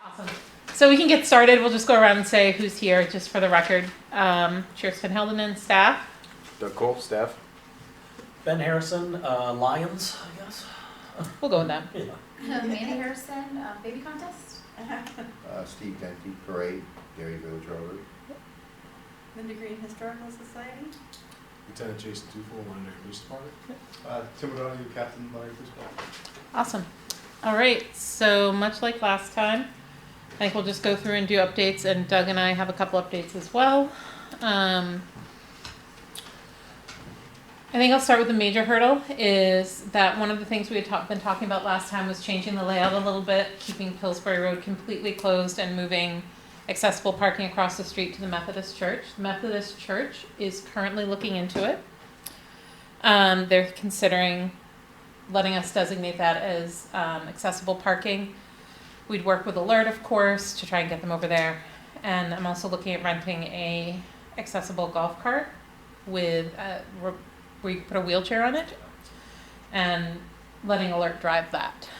Awesome. So we can get started. We'll just go around and say who's here, just for the record. Sheriff Van Helden and staff. Doug Cole, staff. Ben Harrison, Lions, I guess. We'll go with that. Yeah. Mandy Harrison, baby contest. Steve Denke, Parade, Gary Village Rotary. Linda Green Historical Society. Lieutenant Jason Tufel, Londonderry Police Department. Tim O'Donoghue, Captain, Londonderry Police Department. Awesome. All right. So much like last time, I think we'll just go through and do updates, and Doug and I have a couple updates as well. I think I'll start with the major hurdle, is that one of the things we had been talking about last time was changing the layout a little bit, keeping Pillsbury Road completely closed and moving accessible parking across the street to the Methodist Church. The Methodist Church is currently looking into it. They're considering letting us designate that as accessible parking. We'd work with Alert, of course, to try and get them over there. And I'm also looking at renting a accessible golf cart with where you can put a wheelchair on it, and letting Alert drive that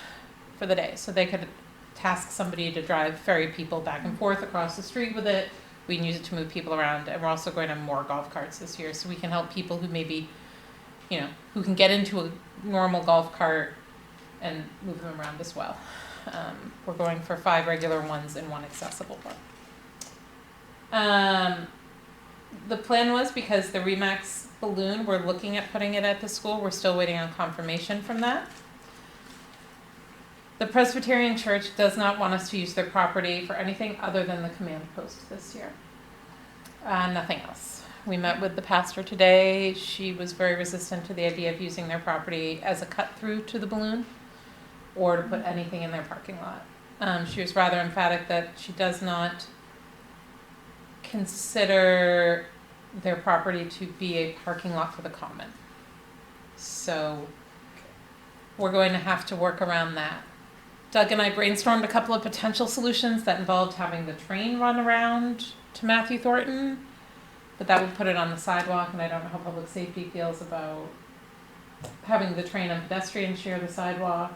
for the day. So they could task somebody to ferry people back and forth across the street with it. We can use it to move people around, and we're also going to have more golf carts this year, so we can help people who maybe, who can get into a normal golf cart and move them around as well. We're going for 5 regular ones and 1 accessible one. The plan was, because the Remax balloon, we're looking at putting it at the school. We're still waiting on confirmation from that. The Presbyterian Church does not want us to use their property for anything other than the command post this year. Nothing else. We met with the pastor today. She was very resistant to the idea of using their property as a cut through to the balloon or to put anything in their parking lot. She was rather emphatic that she does not consider their property to be a parking lot for the common. So we're going to have to work around that. Doug and I brainstormed a couple of potential solutions that involved having the train run around to Matthew Thornton, but that would put it on the sidewalk, and I don't know how public safety feels about having the train and pedestrians share the sidewalk.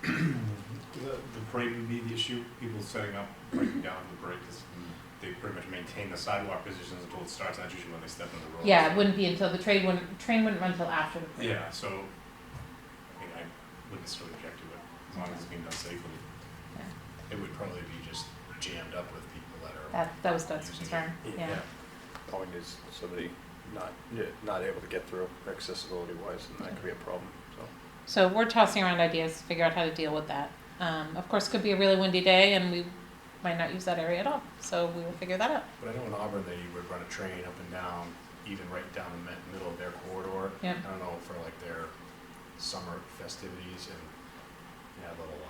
The parade would be the issue. People setting up, breaking down the parade, because they pretty much maintain the sidewalk positions until it starts. That's usually when they step in the road. Yeah, it wouldn't be until the train wouldn't run until after the parade. Yeah, so I wouldn't necessarily object to it as long as it's being done safely. Yeah. It would probably be just jammed up with people that are. That was Doug's concern. Yeah. Point is somebody not able to get through accessibility wise, and that could be a problem. So we're tossing around ideas to figure out how to deal with that. Of course, it could be a really windy day, and we might not use that area at all. So we will figure that out. But I know in Auburn they would run a train up and down, even right down the middle of their corridor. Yep. I don't know, for like their summer festivities, and they had a little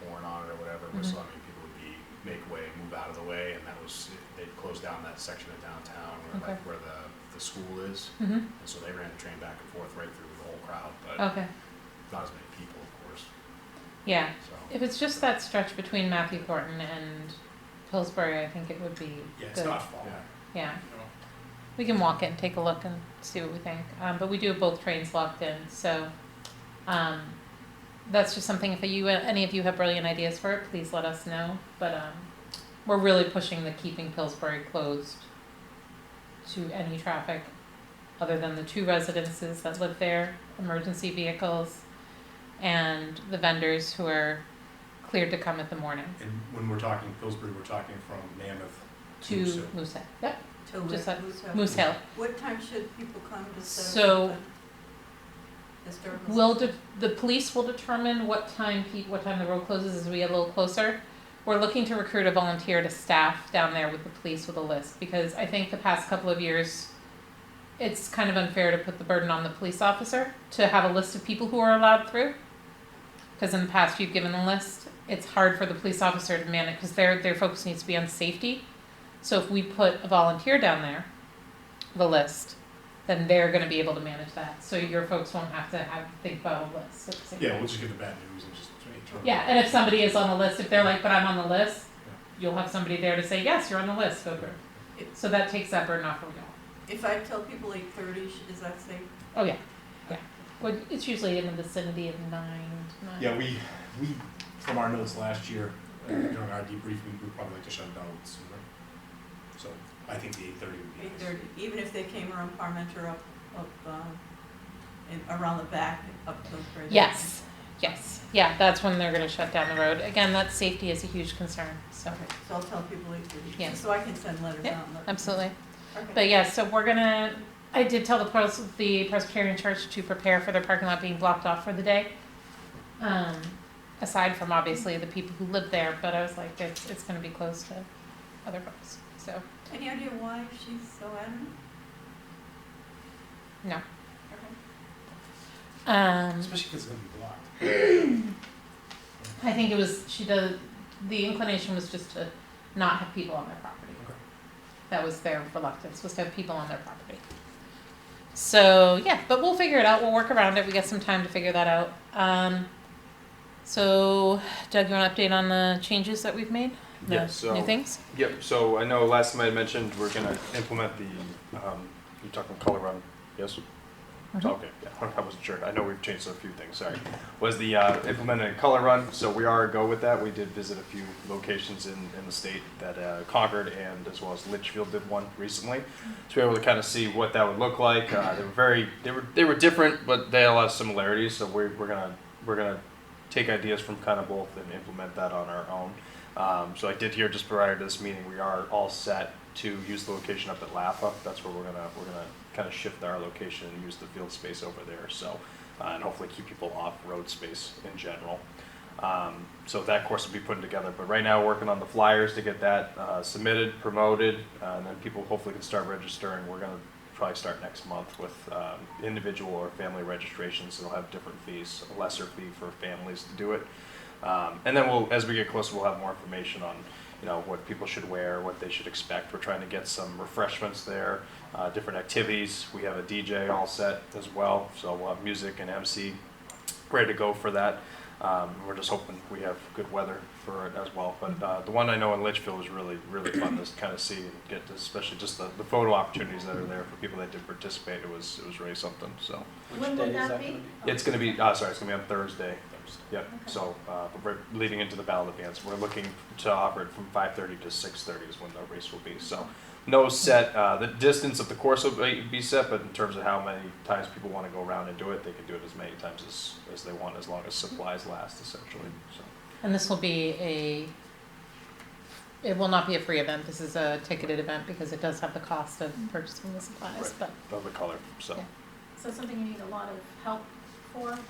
horn on it or whatever. Mm-hmm. So I mean, people would make way, move out of the way, and that was they'd close down that section of downtown where Okay. where the school is, Mm-hmm. and so they ran the train back and forth right through the whole crowd, but Okay. not as many people, of course. Yeah. So If it's just that stretch between Matthew Thornton and Pillsbury, I think it would be yeah, it's good. not far. Yeah. We can walk it and take a look and see what we think. But we do have both trains locked in, so that's just something. If any of you have brilliant ideas for it, please let us know. But we're really pushing the keeping Pillsbury closed to any traffic other than the 2 residences that live there, emergency vehicles, and the vendors who are cleared to come at the morning And when we're talking Pillsbury, we're talking from Mammoth to Moosehead. Moosehead. Yep, To just like Moose Hill. Moose Hill. What time should people come to So historical? the police will determine what time the road closes as we get a little closer. We're looking to recruit a volunteer to staff down there with the police with a list, because I think the past couple of years it's kind of unfair to put the burden on the police officer to have a list of people who are allowed through. Because in the past you've given a list, it's hard for the police officer to manage, because their focus needs to be on safety. So if we put a volunteer down there, the list, then they're going to be able to manage that. So your folks won't have to think about a list. At the same Yeah, time. we'll just give the bad news and just turn Yeah, and if somebody is on the list, if they're like, but I'm on the list, you'll have somebody there to say, yes, you're on the list, go through. So that takes that burden off of y'all. If I tell people 8:30, is that safe? Oh, yeah, yeah. Well, it's usually in the vicinity of 9 to 9. Yeah, we from our notes last year, during our debrief, we'd probably like to shut it down sooner. So I think the 8:30 would be nice. 8:30, even if they came around Parmenter up, around the back, up those bridges. Yes, yeah, that's when they're gonna shut down the road. Again, that safety is a huge concern, so, Okay, so I'll tell people 8:30, Yeah. so I can send letters Yeah, out. and let- absolutely. Okay. But yeah, so I did tell the Presbyterian Church to prepare for their parking lot being blocked off for the day. Aside from obviously the people who live there, but I was like, it's gonna be closed to other folks, so, Any idea why she's so adamant? no. Okay. Especially because it's going to be blocked. I think it was, the inclination was just to not have people on their property. Okay. That was their reluctance, was to have people on their property. So, yeah, but we'll figure it out, we'll work around it, we got some time to figure that out. So, Doug, you want to update on the changes that we've made? The Yeah, so- new things? Yep, so I know last time I mentioned we're gonna implement the, you're talking color run, yes? Mhm. Okay, yeah, I wasn't sure, I know we've changed a few things, sorry. Was the, implementing a color run, so we are a go with that, we did visit a few locations in the state that, Concord and as well as Litchfield did one recently. So we were able to kind of see what that would look like, they were different, but they had a lot of similarities, so we're gonna take ideas from kind of both and implement that on our own. So I did hear just prior to this meeting, we are all set to use the location up at Laffa. That's where we're gonna kind of shift our location and use the field space over there. So, and hopefully keep people off road space in general. So that course will be put together. But right now, we're working on the flyers to get that submitted, promoted, and then people hopefully can start registering. We're gonna probably start next month with individual or family registrations. They'll have different fees, a lesser fee for families to do it. And then as we get closer, we'll have more information on, what people should wear, what they should expect. We're trying to get some refreshments there, different activities. We have a DJ all set as well, so we'll have music and MC ready to go for that. We're just hoping we have good weather for it as well. But the one I know in Litchfield was really, really fun to kind of see and get, especially just the photo opportunities that are there for people that did participate. It was really something. So Which When day will is that that be? gonna it's going to be, it's going to be on Thursday. Yep. Okay. So we're leading into the Battle of the Bands. We're looking to offer it from 5:30 to 6:30 is when the race will be. So no set. The distance of the course will be set, but in terms of how many times people want to go around and do it, they can do it as many times as they want, as long as supplies last, essentially. So. And this will be it will not be a free event, this is a ticketed event because it does have the cost of purchasing the supplies, Right. but. Of the color. So. Yeah. So something you need a lot of help for, is it,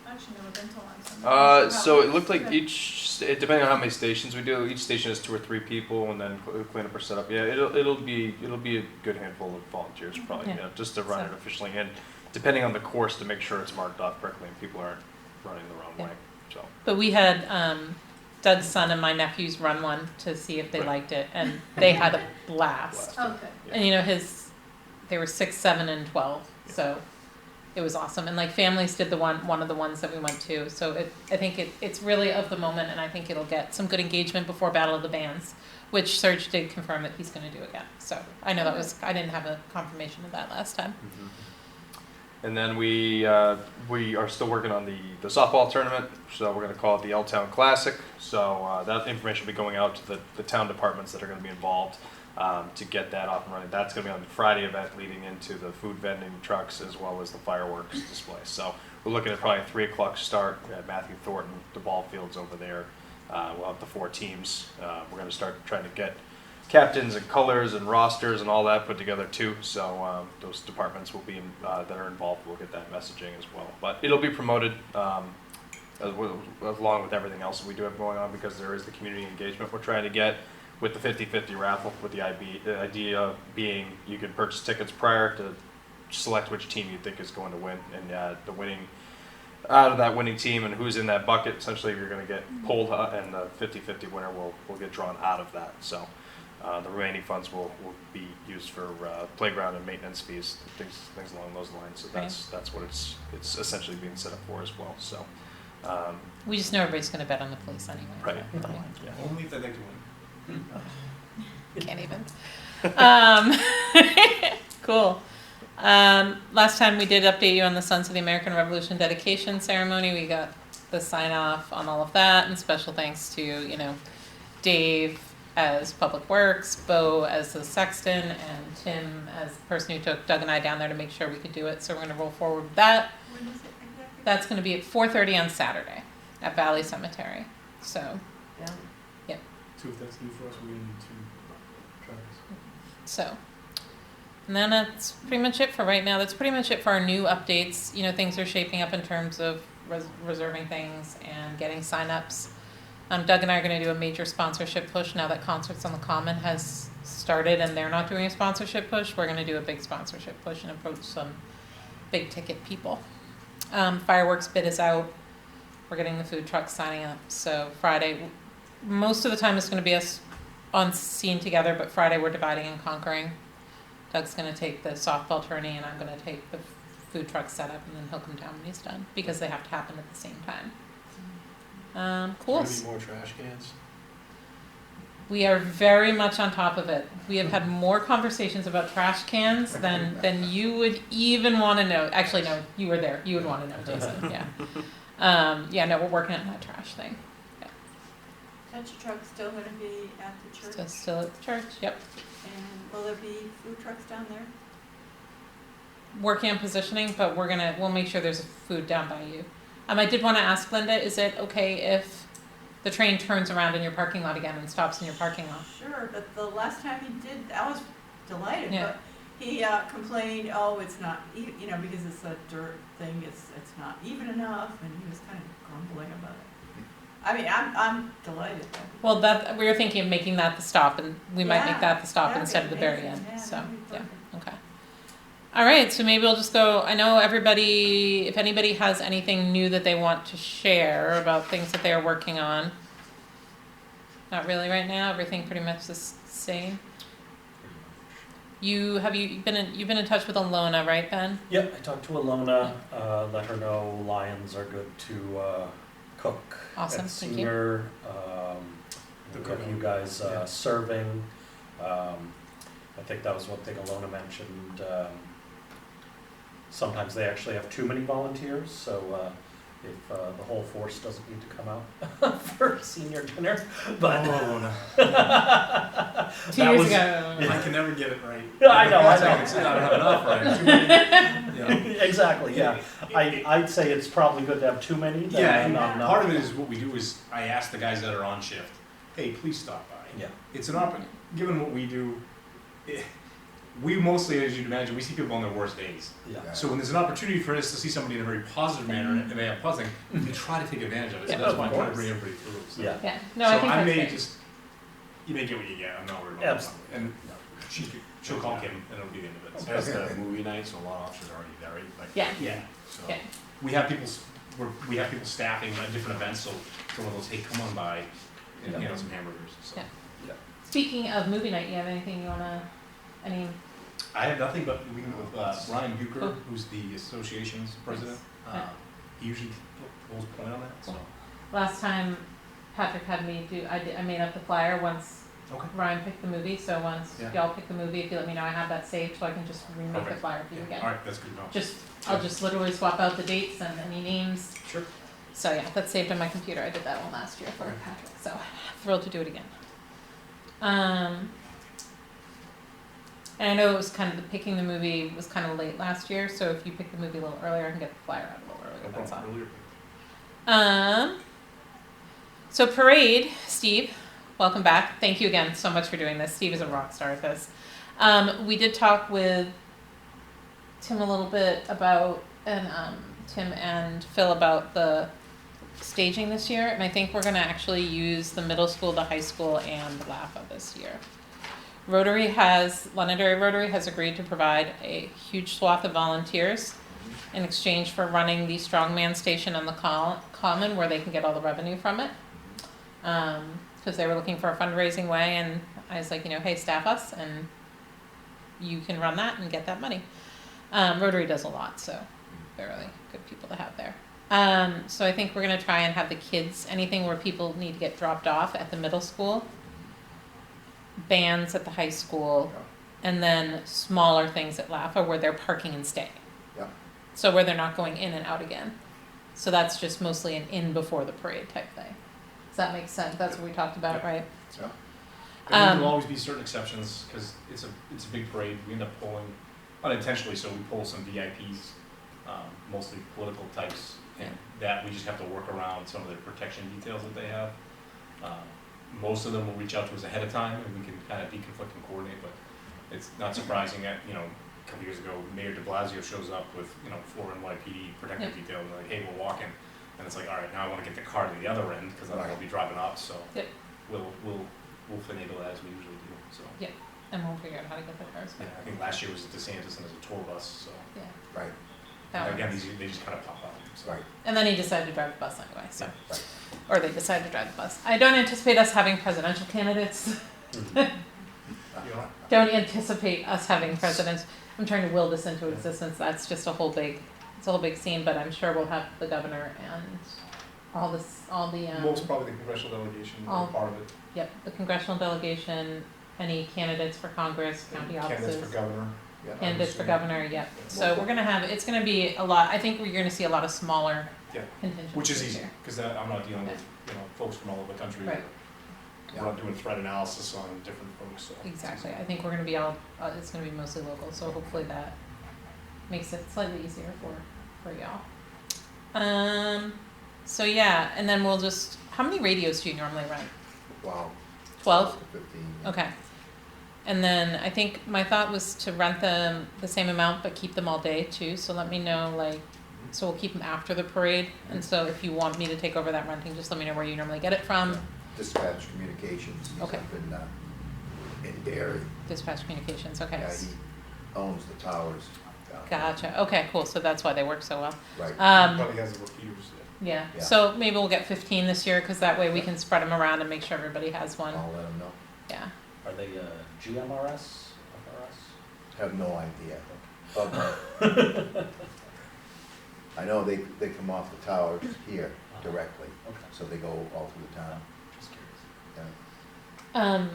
I've actually never been to one, so. I'm not sure So how it looked like it's- depending on how many stations we do, each station has 2 or 3 people, and then cleanup or setup. Yeah, it'll be a good handful of volunteers probably, Yeah. just to run it So- efficiently, and depending on the course to make sure it's marked off correctly and people aren't running the wrong Yeah. way. So But we had Doug's son and my nephews run one to see if they Right. liked it, and they had a blast. Oh, good. Yeah. And they were 6, 7, and 12, Yeah. so it was awesome. And like families did one of the ones that we went to, so I think it's really of the moment, and I think it'll get some good engagement before Battle of the Bands, which Serge did confirm that he's going to do again. So I know I didn't have a confirmation of that last time. And then we are still working on the softball tournament, so we're going to call it the L-Town Classic. So that information will be going out to the town departments that are going to be involved to get that off and running. That's going to be on the Friday event leading into the food vending trucks as well as the fireworks display. So we're looking at probably a 3 o'clock start at Matthew Thornton, the ball fields over there. We'll have the 4 teams. We're going to start trying to get captains and colors and rosters and all that put together too. So those departments will be that are involved. We'll get that messaging as well. But it'll be promoted along with everything else that we do have going on, because there is the community engagement we're trying to get with the 50-50 raffle. With the idea being you can purchase tickets prior to select which team you think is going to win, and the winning out of that winning team and who's in that bucket. Essentially, you're going to get pulled, and the 50-50 winner will get drawn out of that. So. The remaining funds will be used for playground and maintenance fees, things along those lines. So that's what it's essentially being set up for as well. So We just know everybody's going to bet on the police anyway. Right. Yeah. Only if they like to win. Can't even. Cool. Last time we did update you on the Sons of the American Revolution dedication ceremony. We got the sign off on all of that, and special thanks to, you know, Dave as Public Works, Bo as the sexton, and Tim as the person who took Doug and I down there to make sure we could do it. So we're gonna roll forward with that. When is it exactly? That's gonna be at 4:30 on Saturday at Valley Cemetery. So, Yeah. So if that's new for us, we're gonna need 2 tracks. so. And then that's pretty much it for right now. That's pretty much it for our new updates. You know, things are shaping up in terms of reserving things and getting signups. Doug and I are going to do a major sponsorship push now that Concerts on the Common has started and they're not doing a sponsorship push. We're going to do a big sponsorship push and approach some big ticket people. Fireworks bid is out. We're getting the food trucks signing up. So Friday, most of the time it's going to be us on scene together, but Friday we're dividing and conquering. Doug's going to take the softball tourney and I'm going to take the food truck setup, and then he'll come down when he's done because they have to happen at the same time. Cool. Maybe more trash cans. We are very much on top of it. We have had more conversations about trash cans than you would even want to know. Actually, no, you were there. You would want to know, Jason. Yeah. No, we're working on that trash thing. Country truck's still gonna be at the church? Still at the church. Yep. And will there be food trucks down there? Working on positioning, but we'll make sure there's food down by you. I did want to ask Linda, is it okay if the train turns around in your parking lot again and stops in your parking lot? Sure, but the last time he did, I was delighted, Yeah. but he complained, oh, it's not, you know, because it's a dirt thing, it's not even enough, and he was kind of grumbling about it. I mean, I'm delighted. Well, we were thinking of making that the stop, and we might make that the stop that'd be instead of the very amazing. end. Yeah, So, that'd be yeah, perfect. okay. All right, so maybe we'll just go. I know everybody, if anybody has anything new that they want to share about things that they are working on. Not really right now. Everything pretty much the same. You've been in touch with Alona, right, Ben? Yep, I talked to Alona, let her know Lions are good to cook Awesome, at thank you. senior. The We'll cooking. you guys Yeah. serving. I think that was one thing Alona mentioned. Sometimes they actually have too many volunteers, so if the whole force doesn't need to come out for senior dinner, but Oh, no. 2 that years was- ago. I can never get it right. I know. It's not have enough, right? Too many, you know. Exactly, yeah. I'd say it's probably good to have too many than Yeah, and not enough. part of it is what we do is I ask the guys that are on shift, hey, please stop by. Yeah. It's an given what we do, we mostly, as you'd imagine, we see people on their worst days. Yeah. So when there's an opportunity for us to see somebody in a very positive manner and they have positive, we try to take advantage of it. So Yeah, that's of why I'm trying to course. bring everybody through. So. Yeah. Yeah, no, So I think I that's may great. just, you may get what you get. I'm not worried about Absolutely. that. And she'll call Kim and it'll be the end of it. So. That's the movie night, so a lot of officers are already there, right? Like, Yeah. Yeah. So Yeah. we have people staffing at different events. So someone will say, "Come on by and Yeah. hand out some hamburgers." So. Yeah. Speaking of movie night, you have anything you any? I have nothing but we can with Ryan Bucher, Cool. who's the association's president. Yeah. He usually holds point on that. So Last time Patrick had me I made up the flyer once okay. Ryan picked the movie, so once Yeah. y'all pick the movie, if you let me know, I have that saved, so I can just remake the Perfect. flyer for you again. All right, that's good to know. I'll just literally swap out the dates and any names. Sure. So yeah, that's saved on my computer. I did that one last year for Okay. Patrick, so thrilled to do it again. And I know it was kind of picking the movie was kind of late last year, so if you pick the movie a little earlier, I can get the flyer out a little earlier. No That's all. problem. Earlier. So parade, Steve, welcome back. Thank you again so much for doing this. Steve is a rock star at this. We did talk with Tim a little bit about, and Tim and Phil about the staging this year, and I think we're gonna actually use the middle school, the high school, and LAFA this year. Londonderry Rotary has agreed to provide a huge swath of volunteers in exchange for running the strongman station on the common where they can get all the revenue from it. Because they were looking for a fundraising way, and I was like, hey, staff us and you can run that and get that money. Rotary does a lot, so they're really good people to have there. So I think we're gonna try and have the kids, anything where people need to get dropped off at the middle school, bands at the high school, and then smaller things at LAFA where they're parking and staying. Yeah. So where they're not going in and out again. So that's just mostly an in before the parade type thing. Does that make sense? That's what we talked about, right? Yeah. And there'll always be certain exceptions, because it's a big parade, we end up pulling, unintentionally, so we pull some VIPs, mostly political types, and that we just have to work around some of the protection details that they have. Most of them will reach out to us ahead of time, and we can kind of deconflict and coordinate, but it's not surprising that, you know, a couple years ago, Mayor de Blasio shows up with, you know, 4 NYPD protective detail, and they're like, hey, we're walking, and it's like, all right, now I want to get the car to the other end, because then I'll be driving up, so Yep. we'll finagle that as we usually do, so. Yeah. And we'll figure out how to get the cars Yeah, back. I think last year was DeSantis and there's a tour bus, so. Yeah. Right, That And again, works. they just kind of pop out, so. right, And then he decided to drive the bus anyway, so. right. Or they decided to drive the bus. I don't anticipate us having presidential candidates. You know, Don't anticipate us having presidents. I'm trying to will this into existence. That's just it's a whole big scene, but I'm sure we'll have the governor and all the most probably the congressional delegation all- are part of it. yep, the congressional delegation, any candidates for Congress, county Candidates offices. for governor. Yeah. Candidates for governor, yep. So we're gonna have, it's gonna be a lot, I think we're gonna see a lot of smaller Yeah. contingents Which is this easy, year. because I'm not dealing with, you know, folks from all over the country. Right. We're not doing threat analysis on different folks, so. Exactly, I think we're gonna be it's gonna be mostly local, so hopefully that makes it slightly easier for y'all. So yeah, and then we'll just, how many radios do you normally rent? Wow. 12? 15. yeah. Okay. And then I think my thought was to rent them the same amount, but keep them all day too, so let me know, like, so we'll keep them after the parade, and so if you want me to take over that renting, just let me know where you normally get it from. Dispatch Communications, he's Okay. up in Derry. Dispatch Communications, okay. Yeah, he owns the towers. down there. Gotcha, okay, cool, so that's why they work so well. Right. Probably has the repeaters, Yeah, Yeah. so maybe we'll get 15 this year, cause that way we can spread them around and make sure everybody has one, I'll let him know. yeah. Are they GMRS, FRS? Have no idea. But I know they come off the towers here directly, Okay, so they go all through the town. just curious. Yeah.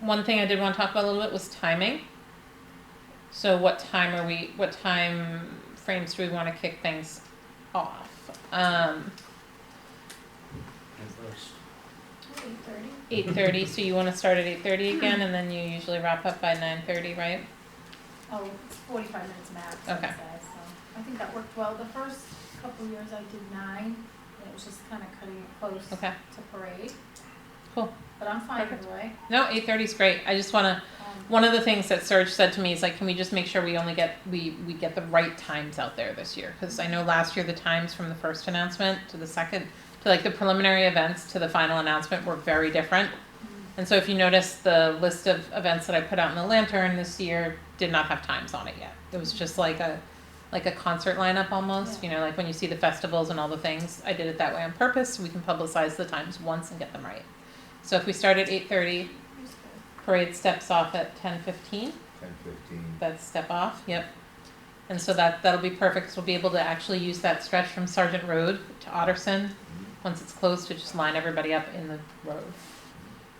One thing I did want to talk about a little bit was timing. So what time frames do we want to kick things off? First. 8:30. 8:30, so you want to start at 8:30 again, and then you usually wrap up by 9:30, right? Oh, it's 45 minutes max, Okay. it says, so I think that worked well. The first couple of years I did 9, and it was just kind of cutting it close Okay, to parade. Cool. But I'm fine Perfect. either way. no, 8:30 is great. I just want to, one of the things that Serge said to me is like, can we just make sure we only get, we get the right times out there this year? Because I know last year the times from the first announcement to the second, to like the preliminary events to the final announcement were very different. And so if you notice, the list of events that I put out in the lantern this year did not have times on it yet. It was just like a concert lineup almost, Yeah. you know, like when you see the festivals and all the things. I did it that way on purpose, so we can publicize the times once and get them right. So if we start at 8:30, It was good. parade steps off at 10:15. 10:15. That's step off, yep. And so that'll be perfect, 'cause we'll be able to actually use that stretch from Sergeant Road to Otterson, once it's closed, to just line everybody up in the road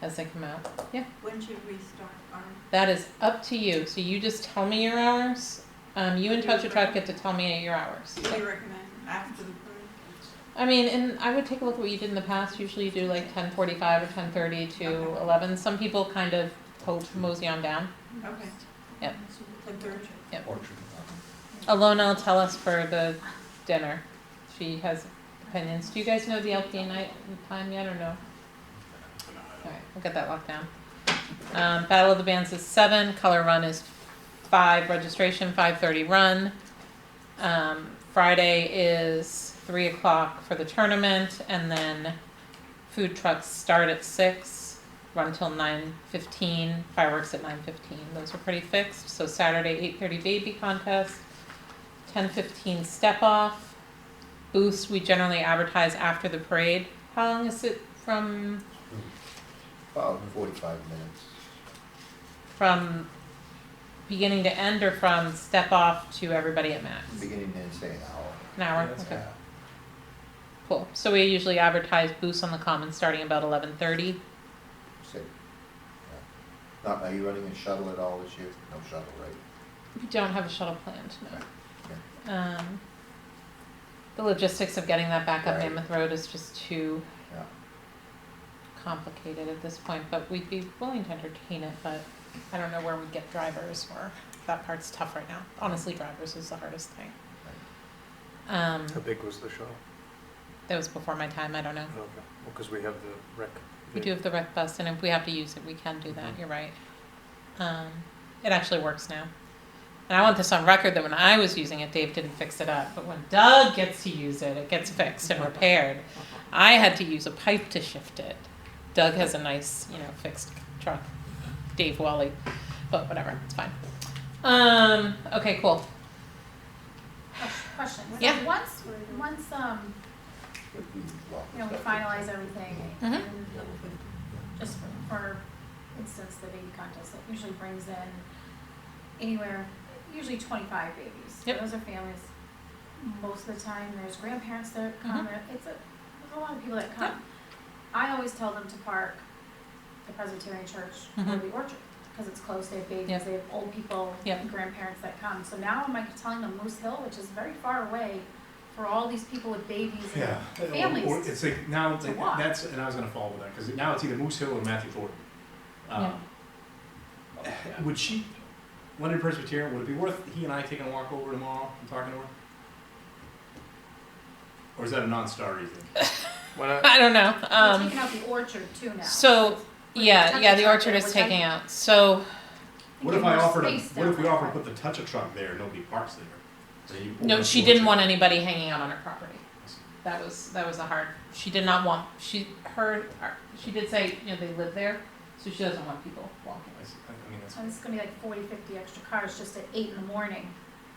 as they come out. Yeah, When should we start our, that is up to you. So you just tell me your hours. You and Touch a Truck get to tell me your hours. what do you recommend after the parade? I mean, and I would take a look at what you did in the past. Usually you do like 10:45 or 10:30 to Okay. 11. Some people kind of mosey on down. Okay. Yep. 10:30. Orchard. Alona will tell us for the dinner. She has opinions. Do you guys know the LPA night time yet or no? Alright, we'll get that locked down. Battle of the Bands is 7, color run is 5, registration 5:30 run. Friday is 3 o'clock for the tournament, and then food trucks start at 6, run till 9:15, fireworks at 9:15. Those are pretty fixed. So Saturday 8:30 baby contest, 10:15 step off. Booths we generally advertise after the parade. How long is it from About 45 minutes. beginning to end, or from step off to everybody at max? Beginning and say an hour. An hour, Yeah, that's okay, fine. cool. So we usually advertise booths on the common starting about 11:30. Say. Yeah. Are you running a shuttle at all this year? No shuttle, right? We don't have a shuttle planned, no. the logistics of getting that back up Right. Mammoth Road is just too Yeah. complicated at this point, but we'd be willing to entertain it, but I don't know where we get drivers, or that part's tough right now. Honestly, drivers is the hardest thing. How big was the shuttle? That was before my time, I don't know. Okay, well, because we have the rec. We do have the rec bus, and if we have to use it, we can do that, you're right. It actually works now. And I want this on record that when I was using it, Dave didn't fix it up, but when Doug gets to use it, it gets fixed and repaired. I had to use a pipe to shift it. Doug has a nice, fixed truck. Dave Wally, but whatever, it's fine. Okay, cool. Question. So Yeah. Once, Would be lots of we stuff. finalize everything, Mhm. and just for instance, the baby contest, that usually brings in anywhere, usually 25 babies. Yep. Those are families. Most of the time, there's grandparents that come, there's a lot of people that come. Yep. I always tell them to park the Presbyterian Church or Mhm. the Orchard, because it's close, they have babies, Yep. they have old people, Yep. grandparents that come. So now I'm like telling them Moose Hill, which is very far away, for all these people with babies Yeah. and families. Or it's like, now, to walk. that's, and I was gonna follow with that, because now it's either Moose Hill or Matthew Thornton. Would she, London Presbyterian, would it be worth he and I taking a walk over tomorrow and talking to her? Or is that a non-starter, you think? Why not? I don't know. We're taking out the Orchard too now. So, Putting yeah, touch the truck Orchard there, is which taking I out. So, What if think I more offered, space what if we down offered to there. put the touch-a truck there and nobody parks there? So you pull no, up she the didn't Orchard. want anybody hanging out on her property. That was the hard. She did not want. She did say they live there, so she doesn't want people walking. I see. I mean, that's. And it's gonna be like 40, 50 extra cars just at 8 in the morning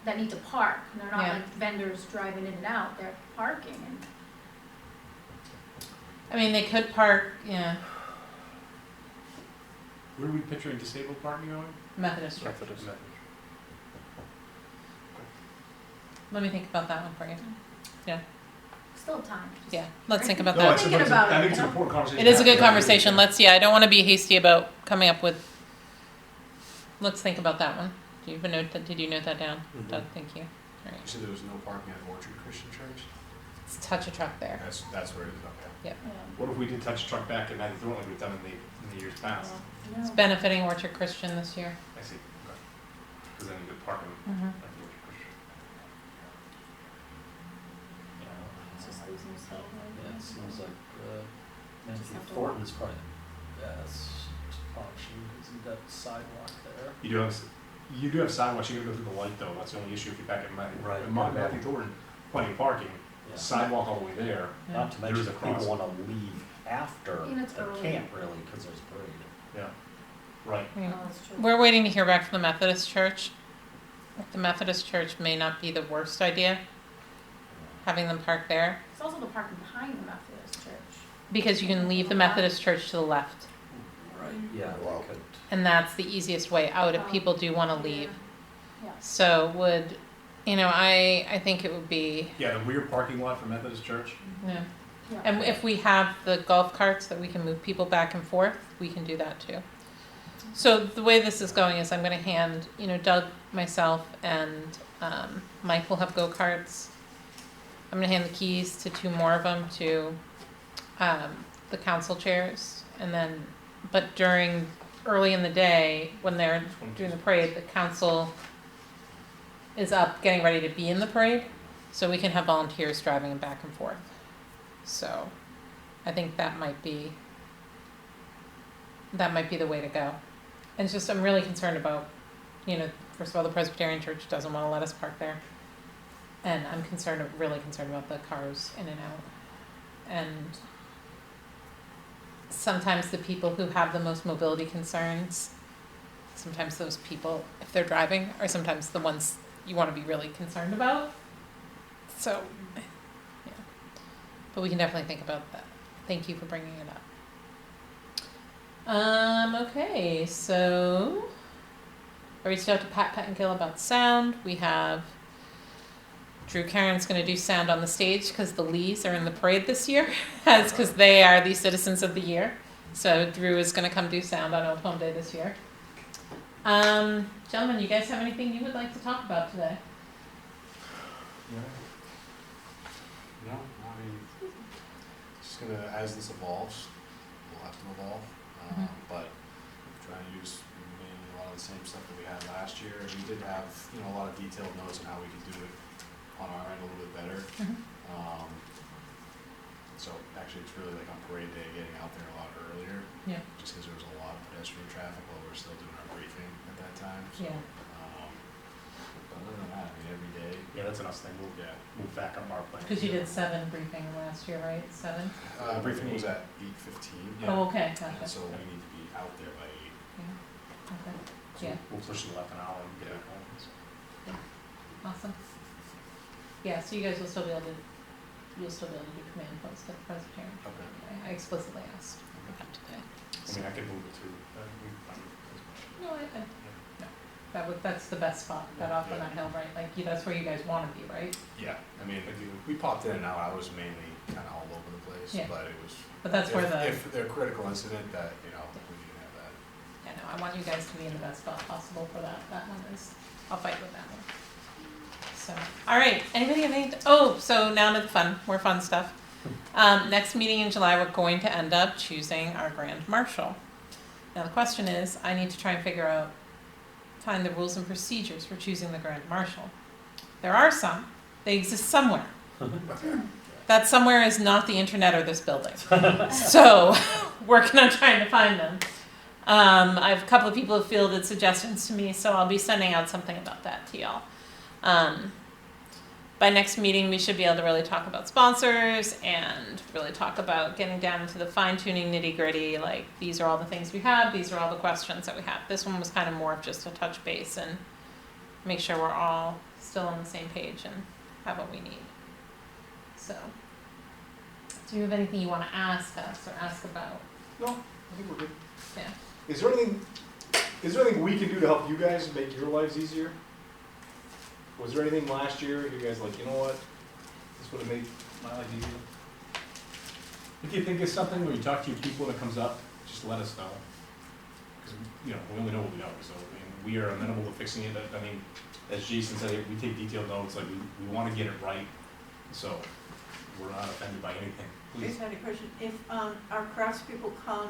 that need to park. And they're not Yeah. like vendors driving in and out, they're parking and. I mean, they could park. Yeah, Where are we picturing disabled parking going? Methodist Church. Methodist. Let me think about that one for you. Still time. just- Yeah, let's think about No, that. it's, Thinking it's, about I it, think it's you an know? important conversation. It is a to good have. conversation. I don't want to be hasty about coming up with. Let's think about that one. Do you even note that? Did you note that down? Mhm. Doug, thank you. All You right. said there was no parking at Orchard Christian Church? Let's touch a truck there. That's where it is, okay. Yep. Yeah. What if we did touch a truck back at Matthew Thornton like we've done in the years past? No. It's benefiting Orchard Christian this year. I see, okay. Because then you could park them Mm-hmm. at the Orchard Christian. It's just losing so Yeah, it seems like, Just Matthew have to Thornton's probably the best option, because you've got sidewalk there. You do have sidewalks, you gotta go through the light though, that's the only issue if you back at Matthew. Right. Matthew Thornton, plenty of parking, Yeah. sidewalk all the way there. Yeah. Not to There mention is a if people cross. wanna leave after, And it's they early. can't really, because there's parade. Yeah, right. Yeah. Oh, that's true. We're waiting to hear back from the Methodist Church. The Methodist Church may not be the worst idea, having them park there, It's also the parking behind the Methodist church. because you can leave the Methodist Church to the left, Right. Yeah, Well- they could. and that's the easiest way out if people do want to leave. Yeah. So would, I think it would be, Yeah, the rear parking lot for Methodist Church. yeah. Yeah. And if we have the golf carts that we can move people back and forth, we can do that too. So the way this is going is I'm gonna hand, Doug, myself, and Mike will have go-karts. I'm gonna hand the keys to 2 more of them to the council chairs. And then, but early in the day, when they're doing the parade, the council is up getting ready to be in the parade. So we can have volunteers driving them back and forth. So I think that might be the way to go. And it's just, I'm really concerned about, first of all, the Presbyterian Church doesn't want to let us park there. And I'm really concerned about the cars in and out. And sometimes the people who have the most mobility concerns, sometimes those people, if they're driving, are sometimes the ones you want to be really concerned about. So, yeah. But we can definitely think about that. Thank you for bringing it up. Okay, so I reached out to Pat Pettingill about sound. We have Drew Karen's going to do sound on the stage because the Lees are in the parade this year, because they are the citizens of the year. So Drew is going to come do sound on Old Home Day this year. Gentlemen, you guys have anything you would like to talk about today? gonna, as this evolves, we'll have to evolve. But we're trying to use mainly a lot of the same stuff that we had last year. And we did have, a lot of detailed notes on how we could do it on our end a little bit better. So actually, it's really like on parade day, getting out there a lot earlier. Yeah. Just because there was a lot of pedestrian traffic while we were still doing our briefing at that time. So, Yeah. but other than that, I mean, every day. Yeah, that's enough thing, we'll move back up our plan. Cause you did 7 briefing last year, right? 7? Briefing was at 8:15. Oh, okay, And gotcha. so we need to be out there by 8. Yeah. Okay, So yeah. we'll push it up an hour and get it home. Awesome. Yeah, so you guys will still be able to, you'll still be able to do command post at the Presbyterian. Okay. I explicitly asked that today. I mean, I could move it too. No, no, that's the best spot, that off on that hill, right? Like, that's where you guys wanna be, right? Yeah, I mean, we popped in and out. I was mainly kind of all over the place, Yeah. but it was. But that's where If they're a critical incident that, we need to have that. Yeah, no, I want you guys to be in the best spot possible for that. That one is, I'll fight with that one. So, all right, anybody have anything? Oh, so now to the more fun stuff. Next meeting in July, we're going to end up choosing our grand marshal. Now the question is, I need to try and find the rules and procedures for choosing the grand marshal. There are some. They exist somewhere. That somewhere is not the internet or this building. So, working on trying to find them. I have a couple of people who fielded suggestions to me, so I'll be sending out something about that to y'all. By next meeting, we should be able to really talk about sponsors and really talk about getting down into the fine-tuning nitty-gritty, like, these are all the things we have, these are all the questions that we have. This one was kind of more of just a touch base and make sure we're all still on the same page and have what we need. So, do you have anything you want to ask us or ask about? No, I think we're good. Yeah. Is there anything we can do to help you guys make your lives easier? Was there anything last year you guys like, you know what, this would have made my life easier? If you think of something or you talk to your people and it comes up, just let us know. Because, we only know what we know, so, we are amenable to fixing it. I mean, as Jason said, we take detailed notes, like, we want to get it right, so we're not offended by anything. I Please. just had a question. If our craftspeople come,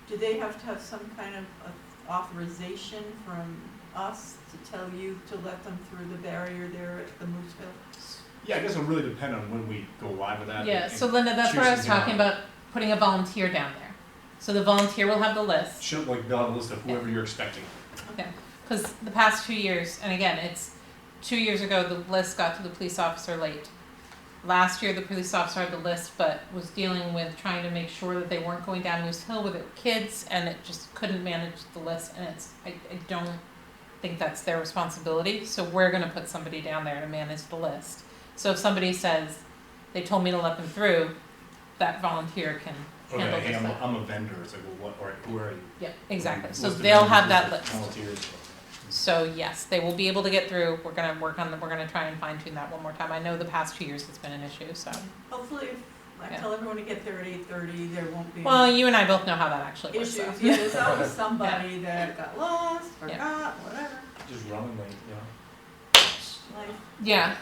do they have to have some kind of authorization from us to tell you to let them through the barrier there at the Moose Hill? Yeah, I guess it'll really depend on when we go live with that. Yeah, and so Linda, that's what I was choosing, talking about, putting a volunteer down there. So the volunteer will have the list. Should, like, they'll have a list of whoever you're expecting. Okay, because the past 2 years, and again, it's 2 years ago, the list got to the police officer late. Last year, the police officer had the list, but was dealing with trying to make sure that they weren't going down Moose Hill with their kids, and it just couldn't manage the list, and I don't think that's their responsibility, so we're gonna put somebody down there to manage the list. So if somebody says, they told me to let them through, that volunteer can handle Okay, hey, this. I'm a vendor, it's like, well, what, or who are you? Yeah, exactly, so What's the they'll have vendors, that who's the list. Volunteers. So yes, they will be able to get through. We're gonna we're gonna try and fine tune that one more time. I know the past 2 years it's been an issue, so. Hopefully, if I Yeah. tell everyone to get there at 8:30, there won't be Well, you and I both know how that actually works, issues. so. Yeah, there's always somebody that got lost, Yeah. forgot, whatever. Just running late, Life. Yeah.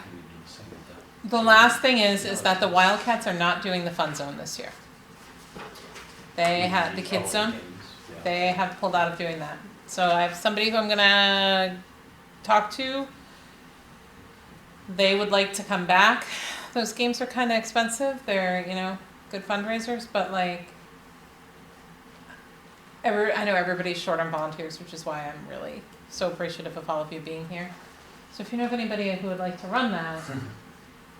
The last thing is that the Wildcats are not doing the fun zone this year. They had the kids zone. They have pulled out of doing that. So I have somebody who I'm gonna talk to. They would like to come back. Those games are kind of expensive. They're, good fundraisers, but like, I know everybody's short on volunteers, which is why I'm really so appreciative of all of you being here. So if you know of anybody who would like to run that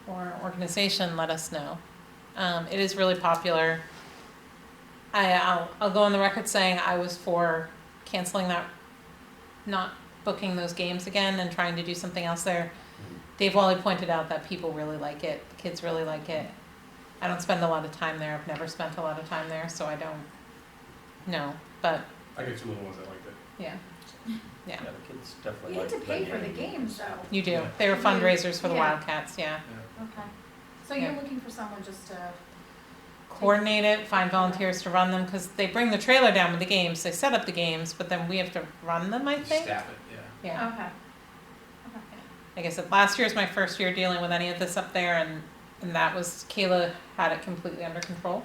or organization, let us know. It is really popular. I'll go on the record saying I was for canceling that, not booking those games again and trying to do something else there. Dave Wally pointed out that people really like it, the kids really like it. I don't spend a lot of time there, I've never spent a lot of time there, so I don't know, but I got 2 little ones that liked it. yeah. Yeah, the kids definitely You have like to pay the for the game. games though. You do, Yeah. they were fundraisers for the Yeah. Wildcats, yeah. Okay. So you're Yeah. looking for someone just to, Coordinate it, find volunteers to run them, because they bring the trailer down with the games, they set up the games, but then we have to run them, I think. Staff it, yeah. Yeah. okay. Like I said, last year is my first year dealing with any of this up there, and that was, Kayla had it completely under control.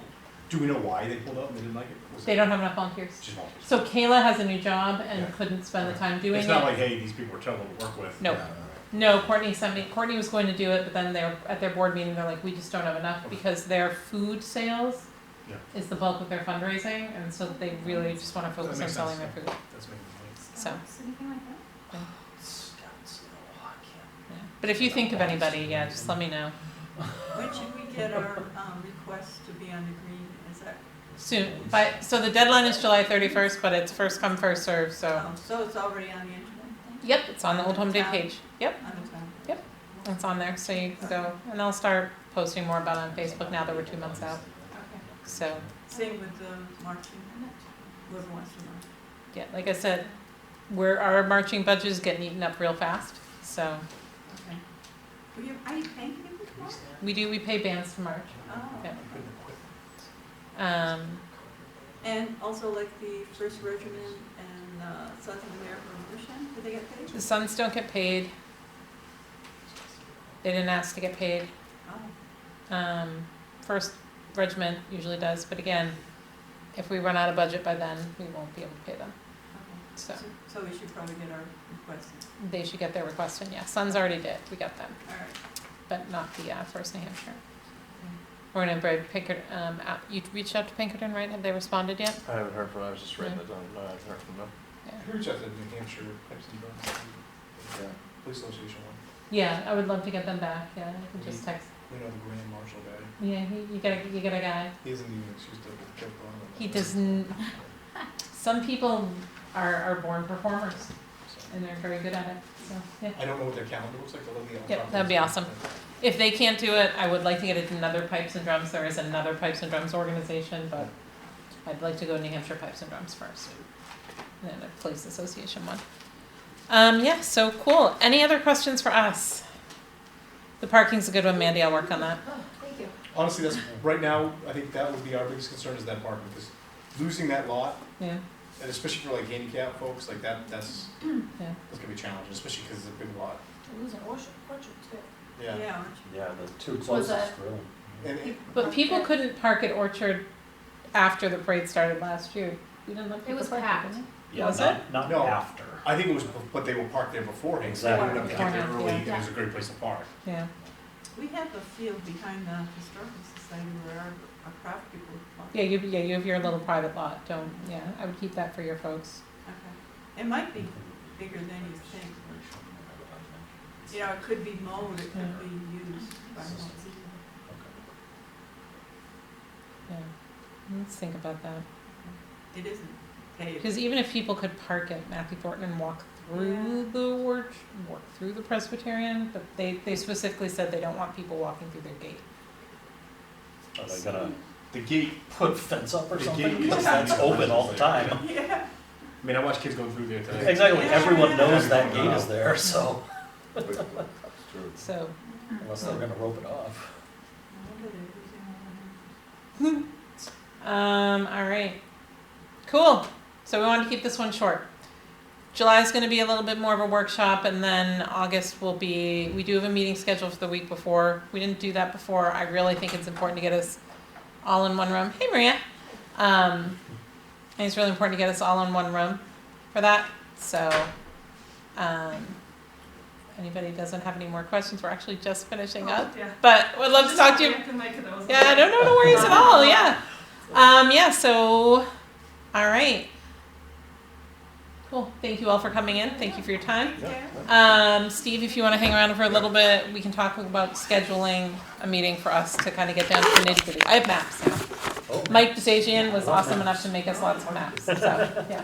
Do we know why they pulled out and they didn't like it? Was They it don't have enough volunteers. just volunteers? So Kayla has a new job and Yeah. couldn't spend the time doing It's not it. like, hey, these people were terrible to work with. No. No, Courtney was going to do it, but then at their board meeting, they're like, we just don't have enough because their food sales Yeah. is the bulk of their fundraising, and so they really just wanna focus on makes selling sense. their food. That's making sense. So. Anything like that? Scouts, no, I can't. Yeah. But if you think of anybody, yeah, just let me know. When should we get our, request to be on the green, is that, Soon, so the deadline is July 31st, but it's first come, first served, so. so it's already on the internet? Yep, it's on the Old Home Day page. Yep, On the town? it's on there, so you can go, and I'll start posting more about it on Facebook now that we're 2 months out, Okay. so. Same with the marching, whoever wants to march. Yeah, like I said, our marching budget is getting eaten up real fast, so Okay. Are you paying people to march? we pay bands to march. Oh. Yeah. And also like the First Regiment and Sons of the American Revolution, do they get paid? The Sons don't get paid. They didn't ask to get paid. Oh. First Regiment usually does, but again, if we run out of budget by then, we won't be able to pay them. Okay. So So we should probably get our request in. they should get their request in, yeah. Sons already did, we got them, All right. but not the First New Hampshire. We're gonna break Pinkerton, you reached out to Pinkerton, right? Have they responded yet? I haven't heard from them, I was just writing that down, no, I haven't heard from them. Yeah. Reach out to New Hampshire Pipes and Drums, Yeah. Police Association one. Yeah, I would love to get them back, yeah, I can just text. We know the Grand Marshal guy. Yeah, you get a guy. He isn't even excused to get on. He doesn't, some people are born performers, and they're very good at it, so, yeah. I don't know what their calendar looks like, but let me. Yep, that'd be awesome. If they can't do it, I would like to get another Pipes and Drums, there is another Pipes and Drums organization, but I'd like to go New Hampshire Pipes and Drums first, and then a Police Association one. Yeah, so cool. Any other questions for us? The parking's a good one, Mandy, I'll work on that. Oh, thank you. Honestly, that's, right now, I think that would be our biggest concern is that parking, because losing that lot, Yeah, and especially for like handicap folks, like that's yeah. gonna be challenging, especially because it's a big lot. Losing orchard too. Yeah. Yeah. Yeah, the two Was closest, that- really. And it, But people couldn't park at Orchard after the parade started last year. We didn't let It people was park packed. didn't Yeah, Was not No. after. I think it was, but they were parked there beforehand, so they Exactly. wanted them to get there Beforehand, early, and yeah. it was a great place to park. we? Yeah. We have a field behind the Historical Society where our craft people walk. Yeah, you have your little private lot, don't, yeah, I would keep that for your folks. Okay. It might be bigger than you think. You know, it could be mowed, it could be used by most. Yeah, let's think about that. It isn't paved. Because even if people could park at Matthew Thornton and walk through walk through the Presbyterian, but they specifically said they don't want people walking through their gate. Are they gonna The gate, put fence up or The something? gate Because is- that's open all the time. Yeah. I mean, I watched kids go through there today. Exactly, Yeah. everyone knows that gate is there, so, That's true. So, unless they're gonna rope it off. I wonder they're using all that. all right, cool. So we wanted to keep this one short. July's going to be a little bit more of a workshop, and then August will be. We do have a meeting scheduled for the week before. We didn't do that before. I really think it's important to get us all in one room. Hey, Maria. I think it's really important to get us all in one room for that. So, anybody doesn't have any more questions, we're actually just finishing up. Yeah. But we'd love to talk to you. Yeah, Yeah, no worries at all. Yeah. Yeah. So, all right. Cool. Thank you all for coming in. Thank you for your time. Steve, if you want to hang around for a little bit, we can talk about scheduling a meeting for us to kind of get down to the nitty gritty. I have maps now. Oh. Mike DeSagian was awesome enough to make us lots of maps. So, yeah.